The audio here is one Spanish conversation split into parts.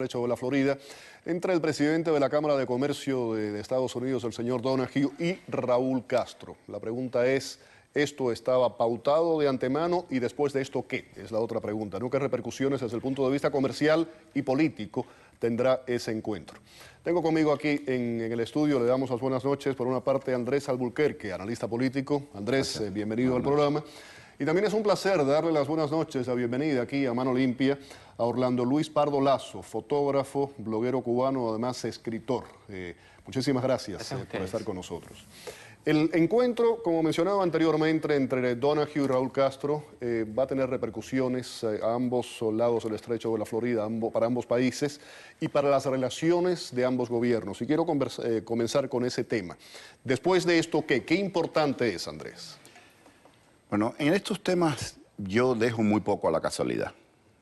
Estrecho de la Florida, entre el presidente de la Cámara de Comercio de Estados Unidos, el señor Donoghue, y Raúl Castro. La pregunta es, ¿esto estaba pautado de antemano y después de esto qué? Es la otra pregunta, ¿no? ¿Qué repercusiones desde el punto de vista comercial y político tendrá ese encuentro? Tengo conmigo aquí en el estudio, le damos las buenas noches, por una parte, Andrés Alburquerque, analista político. Andrés, bienvenido al programa. Y también es un placer darle las buenas noches, la bienvenida aquí a Mano Limpia a Orlando Luis Pardo Lazo, fotógrafo, bloguero cubano, además escritor. Muchísimas gracias por estar con nosotros. El encuentro, como mencionaba anteriormente, entre Donoghue y Raúl Castro va a tener repercusiones a ambos lados del Estrecho de la Florida, para ambos países y para las relaciones de ambos gobiernos. Y quiero comenzar con ese tema. Después de esto, ¿qué importante es, Andrés? Bueno, en estos temas yo dejo muy poco a la casualidad.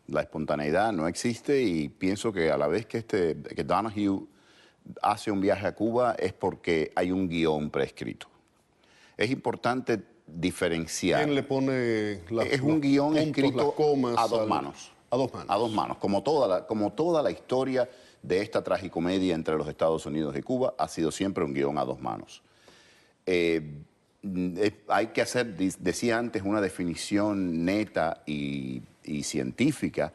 La espontaneidad no existe y pienso que a la vez que Donoghue hace un viaje a Cuba es porque hay un guión prescrito. Es importante diferenciar. ¿Quién le pone es un guión puntos, escrito las comas, a dos manos. A dos manos. A dos manos. Como toda la historia de esta tragicomedia entre los Estados Unidos y Cuba ha sido siempre un guión a dos manos. Hay que hacer, decía antes, una definición neta y científica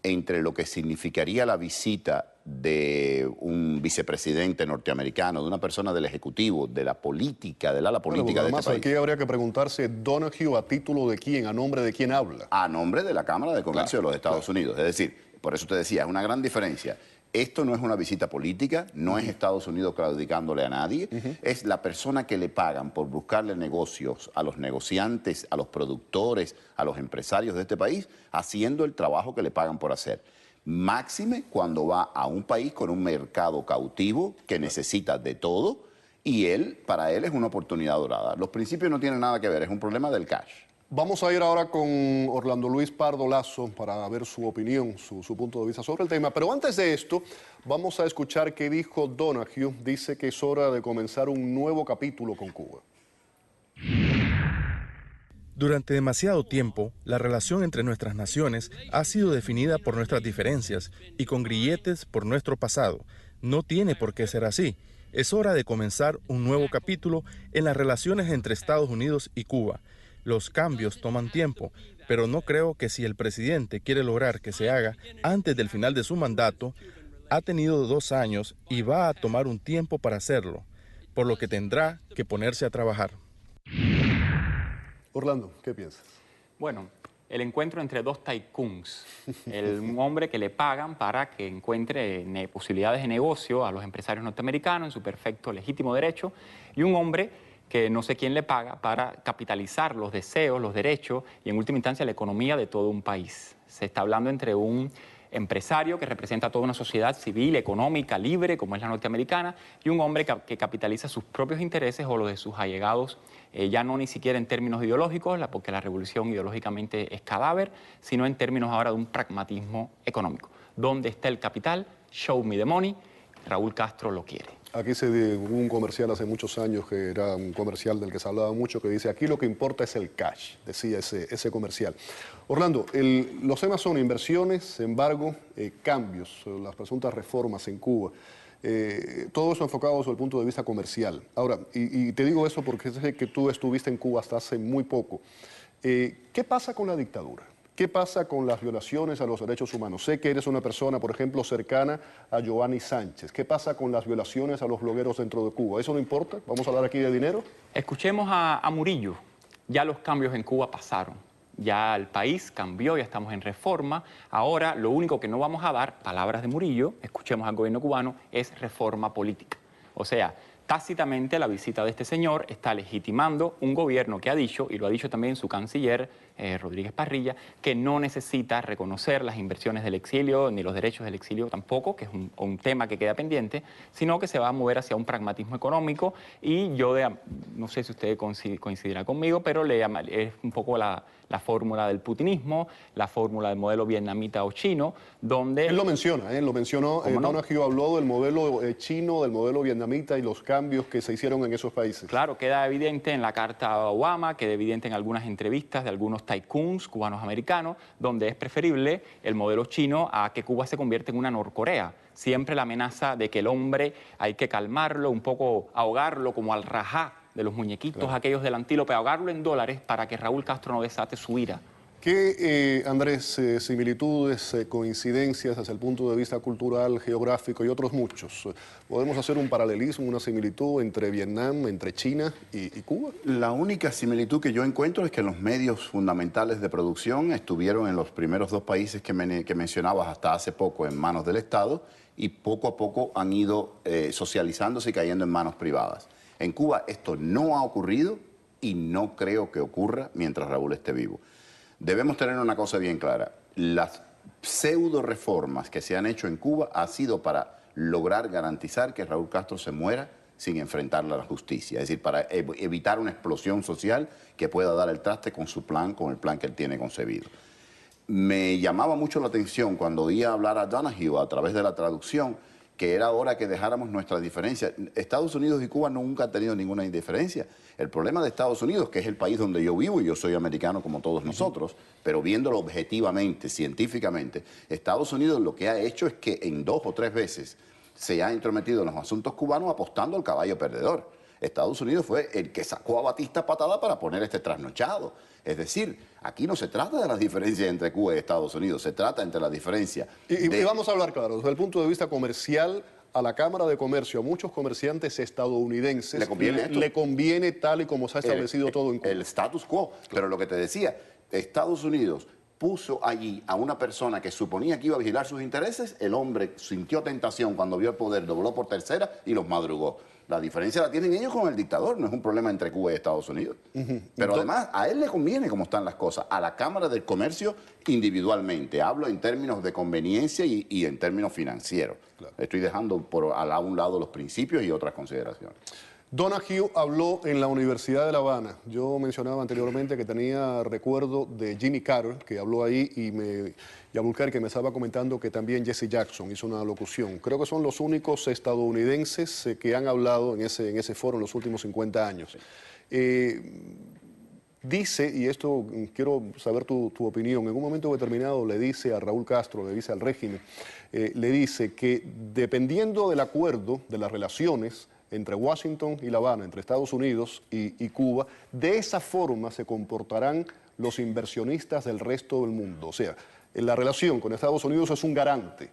entre lo que significaría la visita de un vicepresidente norteamericano, de una persona del Ejecutivo, de la política, del ala política de este país. Aquí habría que preguntarse, ¿Donoghue a título de quién, a nombre de quién habla? A nombre de la Cámara de Comercio de los Estados Unidos. Es decir, por eso te decía, es una gran diferencia. Esto no es una visita política, no es Estados Unidos claudicándole a nadie, es la persona que le pagan por buscarle negocios a los negociantes, a los productores, a los empresarios de este país, haciendo el trabajo que le pagan por hacer. Máxime cuando va a un país con un mercado cautivo que necesita de todo y para él es una oportunidad dorada. Los principios no tienen nada que ver, es un problema del cash. Vamos a ir ahora con Orlando Luis Pardo Lazo para ver su opinión, su punto de vista sobre el tema. Pero antes de esto, vamos a escuchar qué dijo Donoghue. Dice que es hora de comenzar un nuevo capítulo con Cuba. Durante demasiado tiempo, la relación entre nuestras naciones ha sido definida por nuestras diferencias y con grilletes por nuestro pasado. No tiene por qué ser así. Es hora de comenzar un nuevo capítulo en las relaciones entre Estados Unidos y Cuba. Los cambios toman tiempo, pero no creo que si el presidente quiere lograr que se haga antes del final de su mandato, ha tenido 2 años y va a tomar un tiempo para hacerlo, por lo que tendrá que ponerse a trabajar. Orlando, ¿qué piensas? Bueno, el encuentro entre dos tycoons, un hombre que le pagan para que encuentre posibilidades de negocio a los empresarios norteamericanos en su perfecto legítimo derecho, y un hombre que no sé quién le paga para capitalizar los deseos, los derechos y en última instancia la economía de todo un país. Se está hablando entre un empresario que representa a toda una sociedad civil, económica, libre, como es la norteamericana, y un hombre que capitaliza sus propios intereses o los de sus allegados, ya no ni siquiera en términos ideológicos, porque la revolución ideológicamente es cadáver, sino en términos ahora de un pragmatismo económico. ¿Dónde está el capital? Show me the money. Raúl Castro lo quiere. Aquí hubo un comercial hace muchos años que era un comercial del que se hablaba mucho, que dice, aquí lo que importa es el cash, decía ese comercial. Orlando, los temas son inversiones, embargo, cambios, las presuntas reformas en Cuba, todo eso enfocado desde el punto de vista comercial. Ahora, y te digo eso porque sé que tú estuviste en Cuba hasta hace muy poco. ¿Qué pasa con la dictadura? ¿Qué pasa con las violaciones a los derechos humanos? Sé que eres una persona, por ejemplo, cercana a Giovanni Sánchez. ¿Qué pasa con las violaciones a los blogueros dentro de Cuba? ¿Eso no importa? ¿Vamos a hablar aquí de dinero? Escuchemos a Murillo. Ya los cambios en Cuba pasaron. Ya el país cambió, ya estamos en reforma. Ahora lo único que no vamos a dar, palabras de Murillo, escuchemos al gobierno cubano, es reforma política. O sea, tácitamente la visita de este señor está legitimando un gobierno que ha dicho, y lo ha dicho también su canciller, Rodríguez Parrilla, que no necesita reconocer las inversiones del exilio, ni los derechos del exilio tampoco, que es un tema que queda pendiente, sino que se va a mover hacia un pragmatismo económico. Y yo, no sé si usted coincidirá conmigo, pero es un poco la la fórmula del putinismo, la fórmula del modelo vietnamita o chino, donde... Él lo menciona, lo mencionó. Donoghue habló del modelo chino, del modelo vietnamita y los cambios que se hicieron en esos países. Claro, queda evidente en la carta a Obama, queda evidente en algunas entrevistas de algunos tycoons cubanos americanos, donde es preferible el modelo chino a que Cuba se convierta en una Norcorea. Siempre la amenaza de que el hombre hay que calmarlo, un poco ahogarlo como al Rajá de los muñequitos aquellos del antílope, ahogarlo en dólares para que Raúl Castro no desate su ira. ¿Qué, Andrés, similitudes, coincidencias desde el punto de vista cultural, geográfico y otros muchos? ¿Podemos hacer un paralelismo, una similitud entre Vietnam, entre China y Cuba? La única similitud que yo encuentro es que los medios fundamentales de producción estuvieron en los primeros dos países que mencionabas hasta hace poco en manos del Estado y poco a poco han ido socializándose y cayendo en manos privadas. En Cuba esto no ha ocurrido y no creo que ocurra mientras Raúl esté vivo. Debemos tener una cosa bien clara. Las pseudo reformas que se han hecho en Cuba ha sido para lograr garantizar que Raúl Castro se muera sin enfrentarla a la justicia. Es decir, para evitar una explosión social que pueda dar el traste con su plan, con el plan que él tiene concebido. Me llamaba mucho la atención cuando oía hablar a Donoghue a través de la traducción que era hora que dejáramos nuestras diferencias. Estados Unidos y Cuba nunca han tenido ninguna indiferencia. El problema de Estados Unidos, que es el país donde yo vivo, y yo soy americano como todos nosotros, pero viéndolo objetivamente, científicamente, Estados Unidos lo que ha hecho es que en 2 o 3 veces se ha entrometido en los asuntos cubanos apostando al caballo perdedor. Estados Unidos fue el que sacó a Batista patada para poner este trasnochado. Es decir, aquí no se trata de las diferencias entre Cuba y Estados Unidos, se trata entre las diferencias. Y vamos a hablar claro, desde el punto de vista comercial, a la Cámara de Comercio, a muchos comerciantes estadounidenses, le conviene tal y como se ha establecido todo en Cuba. El status quo. Claro. Pero lo que te decía, Estados Unidos puso allí a una persona que suponía que iba a vigilar sus intereses, el hombre sintió tentación cuando vio el poder, dobló por tercera y los madrugó. La diferencia la tienen ellos con el dictador, no es un problema entre Cuba y Estados Unidos. Pero además, a él le conviene cómo están las cosas, a la Cámara del Comercio individualmente. Hablo en términos de conveniencia y en términos financieros. Claro. Estoy dejando a un lado los principios y otras consideraciones. Donoghue habló en la Universidad de La Habana. Yo mencionaba anteriormente que tenía recuerdo de Jimmy Carter, que habló ahí, y Albuquerque me estaba comentando que también Jesse Jackson hizo una locución. Creo que son los únicos estadounidenses que han hablado en ese foro en los últimos 50 años. Dice, y esto quiero saber tu opinión, en un momento determinado le dice a Raúl Castro, le dice al régimen, le dice que dependiendo del acuerdo, de las relaciones entre Washington y La Habana, entre Estados Unidos y Cuba, de esa forma se comportarán los inversionistas del resto del mundo. O sea, la relación con Estados Unidos es un garante.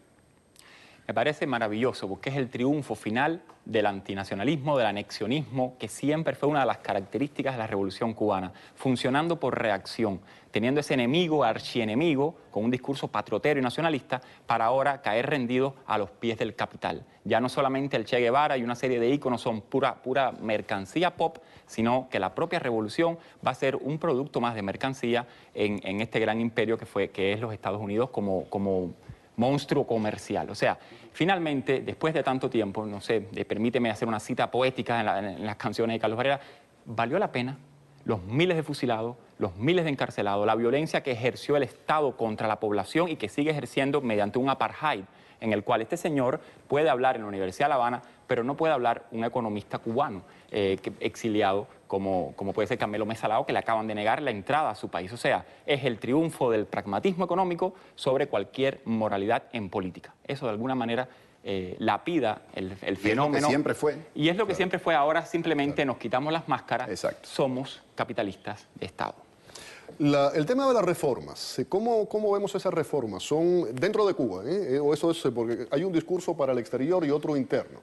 Me parece maravilloso porque es el triunfo final del antinacionalismo, del anexionismo, que siempre fue una de las características de la Revolución Cubana, funcionando por reacción, teniendo ese enemigo, archienemigo, con un discurso patriotero y nacionalista, para ahora caer rendido a los pies del capital. Ya no solamente el Che Guevara y una serie de íconos son pura mercancía pop, sino que la propia revolución va a ser un producto más de mercancía en este gran imperio que es los Estados Unidos como monstruo comercial. O sea, finalmente, después de tanto tiempo, no sé, permíteme hacer una cita poética en las canciones de Carlos Varela, valió la pena los miles de fusilados, los miles de encarcelados, la violencia que ejerció el Estado contra la población y que sigue ejerciendo mediante un apartheid, en el cual este señor puede hablar en la Universidad de La Habana, pero no puede hablar un economista cubano exiliado como puede ser Carmelo Mesa Lao, que le acaban de negar la entrada a su país. O sea, es el triunfo del pragmatismo económico sobre cualquier moralidad en política. Eso de alguna manera lapida el fenómeno. Y es lo que siempre fue. Y es lo que siempre fue. Ahora simplemente nos quitamos las máscaras. Exacto. Somos capitalistas de Estado. El tema de las reformas, ¿cómo vemos esas reformas? ¿Son dentro de Cuba? ¿O eso es porque hay un discurso para el exterior y otro interno?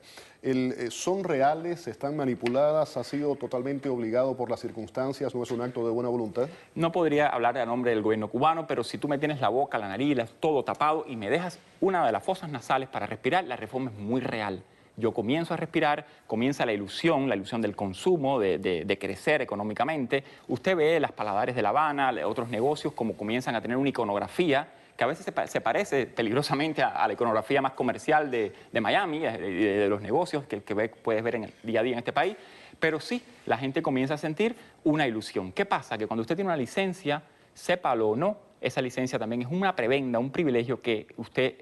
¿Son reales? ¿Están manipuladas? ¿Ha sido totalmente obligado por las circunstancias? ¿No es un acto de buena voluntad? No podría hablar a nombre del gobierno cubano, pero si tú me tienes la boca, la nariz, todo tapado y me dejas una de las fosas nasales para respirar, la reforma es muy real. Yo comienzo a respirar, comienza la ilusión del consumo, de crecer económicamente. Usted ve las Paladares de La Habana, otros negocios, como comienzan a tener una iconografía que a veces se parece peligrosamente a la iconografía más comercial de Miami, de los negocios que puedes ver en el día a día en este país. Pero sí, la gente comienza a sentir una ilusión. ¿Qué pasa? Que cuando usted tiene una licencia sépalo o no, esa licencia también es una prebenda, un privilegio que usted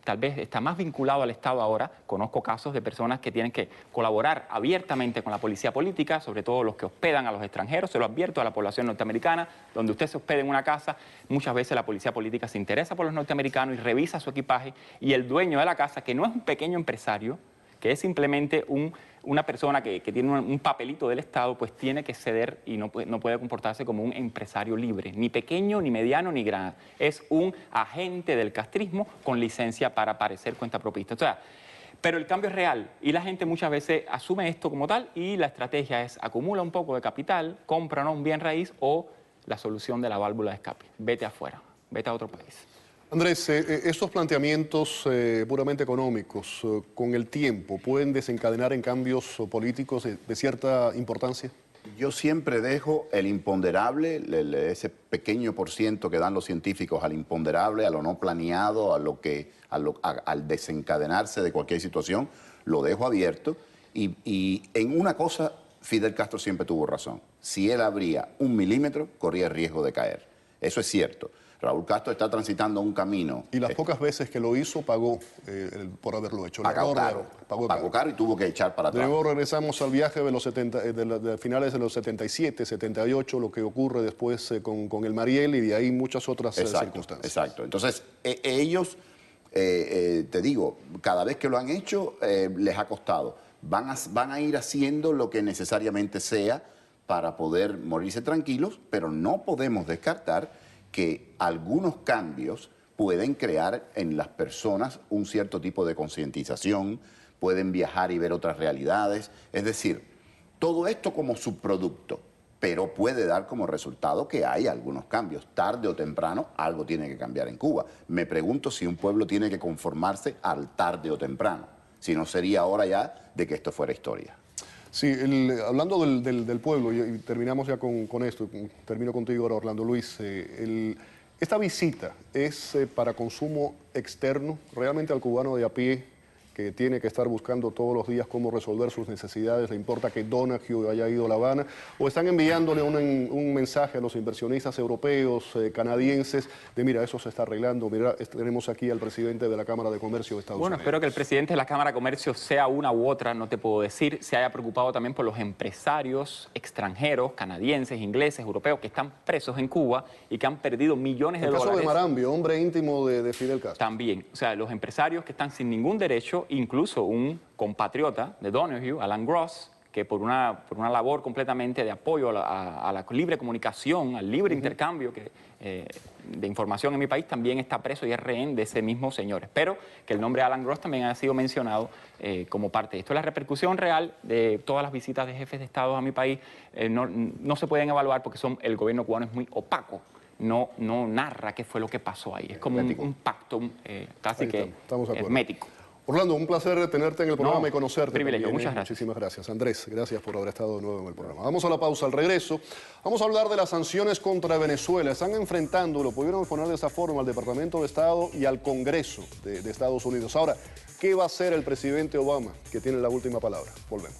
tal vez está más vinculado al Estado ahora. Conozco casos de personas que tienen que colaborar abiertamente con la policía política, sobre todo los que hospedan a los extranjeros. Se lo advierto a la población norteamericana, donde usted se hospede en una casa, muchas veces la policía política se interesa por los norteamericanos y revisa su equipaje, y el dueño de la casa, que no es un pequeño empresario, que es simplemente una persona que tiene un papelito del Estado, pues tiene que ceder y no puede comportarse como un empresario libre, ni pequeño, ni mediano, ni grande. Es un agente del castrismo con licencia para parecer cuentapropista. O sea, pero el cambio es real y la gente muchas veces asume esto como tal, y la estrategia es acumula un poco de capital, compra un bien raíz, o la solución de la válvula de escape: vete afuera, vete a otro país. Andrés, estos planteamientos puramente económicos, con el tiempo, ¿pueden desencadenar en cambios políticos de cierta importancia? Yo siempre dejo el imponderable, ese pequeño por ciento que dan los científicos al imponderable, a lo no planeado, al desencadenarse de cualquier situación, lo dejo abierto. Y en una cosa, Fidel Castro siempre tuvo razón. Si él abría 1 milímetro, corría el riesgo de caer. Eso es cierto. Raúl Castro está transitando un camino. Y las pocas veces que lo hizo, pagó por haberlo hecho. Pagó caro y tuvo que echar para atrás. Luego regresamos al viaje de los de finales de los 77, 78, lo que ocurre después con el Mariel, y de ahí muchas otras circunstancias. Exacto. Entonces, ellos, te digo, cada vez que lo han hecho, les ha costado. Van a ir haciendo lo que necesariamente sea para poder morirse tranquilos, pero no podemos descartar que algunos cambios pueden crear en las personas un cierto tipo de concientización, pueden viajar y ver otras realidades. Es decir, todo esto como subproducto, pero puede dar como resultado que hay algunos cambios. Tarde o temprano algo tiene que cambiar en Cuba. Me pregunto si un pueblo tiene que conformarse al tarde o temprano, si no sería hora ya de que esto fuera historia. Sí, hablando del pueblo, y terminamos ya con esto, termino contigo ahora, Orlando Luis. Esta visita es para consumo externo, realmente al cubano de a pie, que tiene que estar buscando todos los días cómo resolver sus necesidades, le importa que Donoghue haya ido a La Habana, o están enviándole un mensaje a los inversionistas europeos, canadienses, de mira, eso se está arreglando, mira, tenemos aquí al presidente de la Cámara de Comercio de Estados Unidos. Bueno, espero que el presidente de la Cámara de Comercio, sea una u otra, no te puedo decir, se haya preocupado también por los empresarios extranjeros, canadienses, ingleses, europeos, que están presos en Cuba y que han perdido millones de dólares. El caso de Marambio, hombre íntimo de Fidel Castro. También, o sea, los empresarios que están sin ningún derecho, incluso un compatriota de Donoghue, Alan Gross, que por una labor completamente de apoyo a la libre comunicación, al libre intercambio de información en mi país, también está preso y es rehén de ese mismo señor. Espero que el nombre de Alan Gross también haya sido mencionado como parte de esto. La repercusión real de todas las visitas de jefes de Estado a mi país no se pueden evaluar porque el gobierno cubano es muy opaco. No narra qué fue lo que pasó ahí. Es como un pacto casi que hermético. Orlando, un placer tenerte en el programa y conocerte. Privilegio, también, muchas gracias. Muchísimas gracias. Andrés, gracias por haber estado de nuevo en el programa. Vamos a la pausa. Al regreso, vamos a hablar de las sanciones contra Venezuela. Están enfrentando, lo pudieron poner de esa forma, al Departamento de Estado y al Congreso de Estados Unidos. Ahora, ¿qué va a hacer el presidente Obama, que tiene la última palabra? Volvemos.